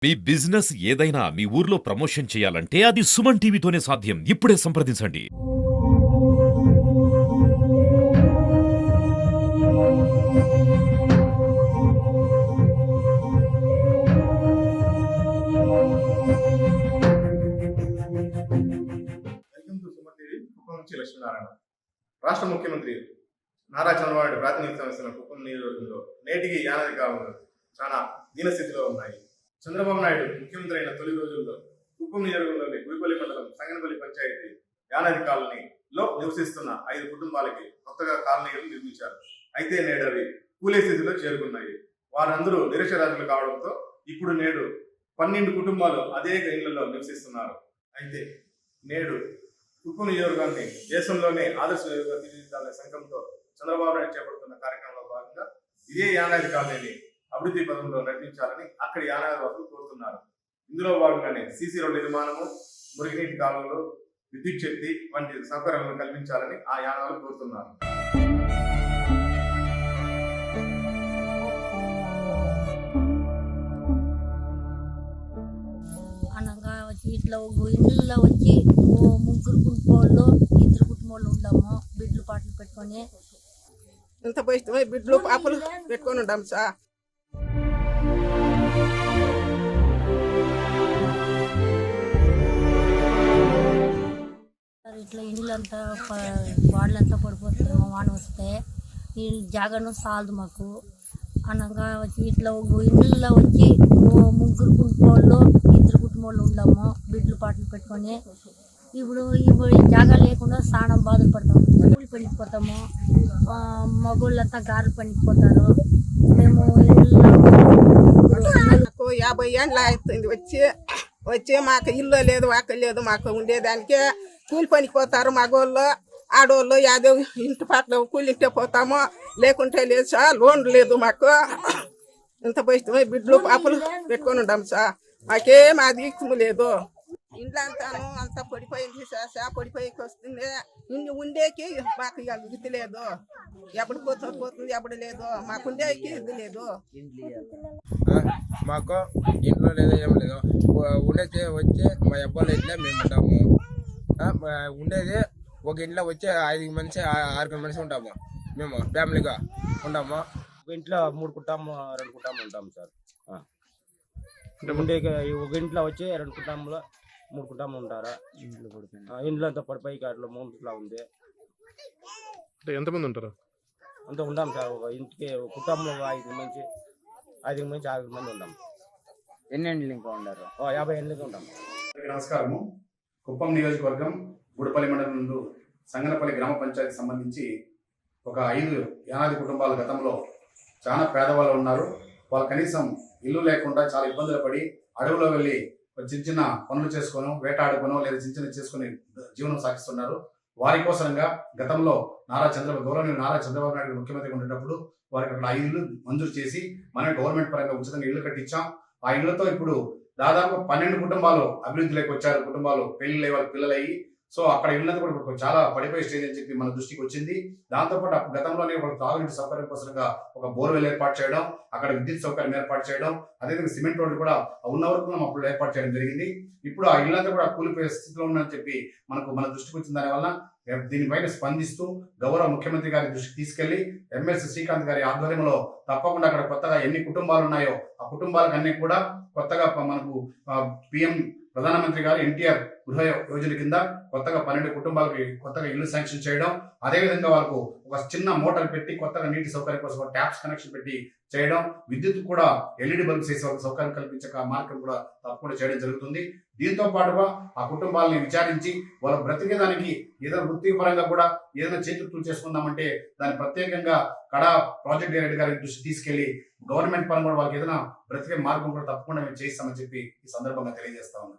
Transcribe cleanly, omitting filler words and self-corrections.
మీ business ఏదైనా మీ ఊర్లో promotion చేయాలంటే అది సుమన్ టీవీతోనే సాధ్యం. ఇప్పుడే సంప్రదించండి. Welcome to Suman TV. Kuppam నుంచి లక్ష్మీనారాయణ. రాష్ట్ర ముఖ్యమంత్రి నారా చంద్రబాబు నాయుడు ప్రాతినిధ్యం వహిస్తున్న కుప్పం నియోజకవర్గంలో నేటికి యానాది కాలువలు చాలా దీనస్థితిలో ఉన్నాయి. చంద్రబాబు నాయుడు ముఖ్యమంత్రి అయిన తొలి రోజుల్లో కుప్పం నియోజకవర్గంలోని గుడిపల్లి మండలం సంగనపల్లి పంచాయతీ యానాది కాలనీలో నివసిస్తున్న 5 కుటుంబాలకి కొత్తగా కాలనీలు నిర్మించారు. అయితే నేడు అవి కూలే స్థితిలో చేరుకున్నాయి. వారందరూ నిరక్షరాస్యులు కావడంతో ఇప్పుడు నేడు 12 కుటుంబాలు అదే ఇళ్లలో నివసిస్తున్నారు. అయితే నేడు కుప్పం నియోజకవర్గాన్ని దేశంలోనే ఆదర్శ నియోజకవర్గంగా తీర్చిదిద్దాలనే సంకల్పంతో చంద్రబాబు నాయుడు చేపడుతున్న కార్యక్రమంలో భాగంగా ఇదే యానాది కాలనీని అభివృద్ధి పదంలో నడిపించాలని అక్కడి యానాది వాసులు కోరుతున్నారు. ఇందులో భాగంగానే సీసీ రోడ్ల నిర్మాణము, మురుగునీటి కాలువలు, విద్యుత్ శక్తి వంటి సౌకర్యాలను కల్పించాలని ఆ యానాలు కోరుతున్నారు. అనగా ఇట్లా ఇళ్ళల్లో వచ్చి ముగ్గురు కుటుంబాల్లో 2 కుటుంబాలు ఉంటాము. బిడ్లు పాటలు పెట్టుకొని ఇంత పోయి బిడ్లు పాపలు పెట్టుకొని ఉంటాం సార్. ఇట్లా ఇళ్ళంతా వాడలంతా పడిపోతాము. వాన వస్తే ఈ జాగాను సాలదు మాకు. అనగా ఇట్లా ఇళ్ళల్లో వచ్చి ముగ్గురు కుటుంబాల్లో 2 కుటుంబాలు ఉంటాము. బిడ్లు పాటలు పెట్టుకొని ఇప్పుడు ఈ జాగా లేకుండా చాలా బాధలు పడతాము. కూలి పనికి పోతాము. మగోళ్ళంతా గారెలు పనికి పోతారు. మేము నాకు 50 ఏళ్ళు అవుతుంది వచ్చి మాకు ఇల్లు లేదు, వాక లేదు. మాకు ఉండేదానికే కూలి పనికి పోతారు మగోళ్ళు. ఆడవాళ్ళు యాదో ఇంటి పట్ల కూలింటే పోతాము, లేకుంటే లేదు సార్. లోన్ లేదు మాకు. ఇంత పోయి బిడ్లు పాపలు పెట్టుకొని ఉంటాం సార్. మాకేం అది ఇక్కుము లేదు. ఇంట్లో అంతా పడిపోయింది సార్. పడిపోయికి వస్తుంది. ఇన్ని ఉండేకి మాకు ఇక ఇది లేదు. ఎప్పుడు పోతుంది ఎప్పుడు లేదు. మాకు ఉండేకి ఇది లేదు. మాకు ఇంట్లో లేదు, ఏం లేదు. ఉండేది వచ్చి మా అబ్బాయిలు ఇట్లా మేము ఉంటాము. ఉండేది ఒక ఇంట్లో వచ్చి 5 మనిషి 6 మనిషి ఉంటాము. మేము ఫ్యామిలీగా ఉంటాము. ఒక ఇంట్లో 3 కుటుంబం 2 కుటుంబం ఉంటాము సార్. ఉండే ఒక ఇంట్లో వచ్చి 2 కుటుంబంలో 3 కుటుంబం ఉంటారా. ఇంట్లో అంతా పడిపోయి అట్లా 3 ఇంట్లో ఉంది. ఎంతమంది ఉంటారు? అంతా ఉంటాం సార్. ఒక ఇంటికి కుటుంబంలో 5 మంది 6 మంది ఉంటాం. ఎన్ని ఏళ్ళు ఇంకా ఉన్నారు? 50 ఏళ్ళకి ఉంటాం. నమస్కారము. కుప్పం నియోజకవర్గం గుడిపల్లి మండలం నుండి సంగనపల్లి గ్రామ పంచాయతీకి సంబంధించి ఒక 5 యానాది కుటుంబాల గతంలో చాలా పేదవాళ్ళు ఉన్నారు. వాళ్ళు కనీసం ఇల్లు లేకుండా చాలా ఇబ్బందులు పడి అడవులో వెళ్ళి చిన్న చిన్న పనులు చేసుకొని వేటాడుకోనో లేదా చిన్న చేసుకుని జీవనం సాగిస్తున్నారు. వారి కోసంగా గతంలో గౌరవనీయులు నారా చంద్రబాబు నాయుడు ముఖ్యమంత్రిగా ఉండేటప్పుడు వారికి అక్కడ 5 ఇళ్ళు మంజూరు చేసి మనం గవర్నమెంట్ పరంగా ఉచితంగా ఇల్లు కట్టించాం. ఆ ఇళ్లతో ఇప్పుడు దాదాపు 12 కుటుంబాలు అభివృద్ధిలోకి వచ్చారు. కుటుంబాలు పెళ్లి వాళ్ళ పిల్లలయ్యి. సో అక్కడ ఇళ్ళంతా కూడా ఇప్పుడు చాలా పడిపోయే స్టేజ్ అని చెప్పి మన దృష్టికి వచ్చింది. దాంతోపాటు గతంలోనే వాళ్ళ తాగునీటి సౌకర్యం కోసంగా ఒక బోర్వెల్ ఏర్పాటు చేయడం, అక్కడ విద్యుత్ సౌకర్యం ఏర్పాటు చేయడం, అదేవిధంగా సిమెంట్ రోడ్లు కూడా ఉన్న వరకు మనం అప్పుడు ఏర్పాటు చేయడం జరిగింది. ఇప్పుడు ఆ ఇళ్ళంతా కూడా కూలిపోయే స్థితిలో ఉందని చెప్పి మన దృష్టికి వచ్చిన దానివల్ల దీనిపైన స్పందిస్తూ గౌరవ ముఖ్యమంత్రి గారి దృష్టికి తీసుకెళ్లి ఎమ్మెల్సీ శ్రీకాంత్ గారి ఆధ్వర్యంలో తప్పకుండా అక్కడ కొత్తగా ఎన్ని కుటుంబాలు ఉన్నాయో ఆ కుటుంబాలకు అన్ని కూడా కొత్తగా మనకు పిఎం ప్రధానమంత్రి గారు ఎన్టీఆర్ గృహ యోజన కింద కొత్తగా 12 కుటుంబాలకి కొత్తగా ఇల్లు శాంక్షన్ చేయడం, అదేవిధంగా వాళ్ళకు ఒక చిన్న మోటార్ పెట్టి కొత్తగా నీటి సౌకర్యం కోసం ట్యాప్స్ కనెక్షన్ పెట్టి చేయడం, విద్యుత్ కూడా LED బల్బ్స్ వేసే వాళ్ళకి సౌకర్యం కల్పించే మార్గం కూడా తప్పకుండా చేయడం జరుగుతుంది. దీంతో పాటుగా ఆ కుటుంబాలని విచారించి వాళ్ళ బ్రతికేదానికి ఏదైనా వృత్తి పరంగా కూడా ఏదైనా చేతులు చేసుకుందామంటే దాన్ని ప్రత్యేకంగా కడా ప్రాజెక్ట్ డైరెక్టర్ గారి దృష్టి తీసుకెళ్లి గవర్నమెంట్ పరంగా కూడా వాళ్ళకి ఏదైనా బ్రతికే మార్గం కూడా తప్పకుండా మేము చేస్తామని చెప్పి ఈ సందర్భంగా తెలియజేస్తా ఉన్నాం.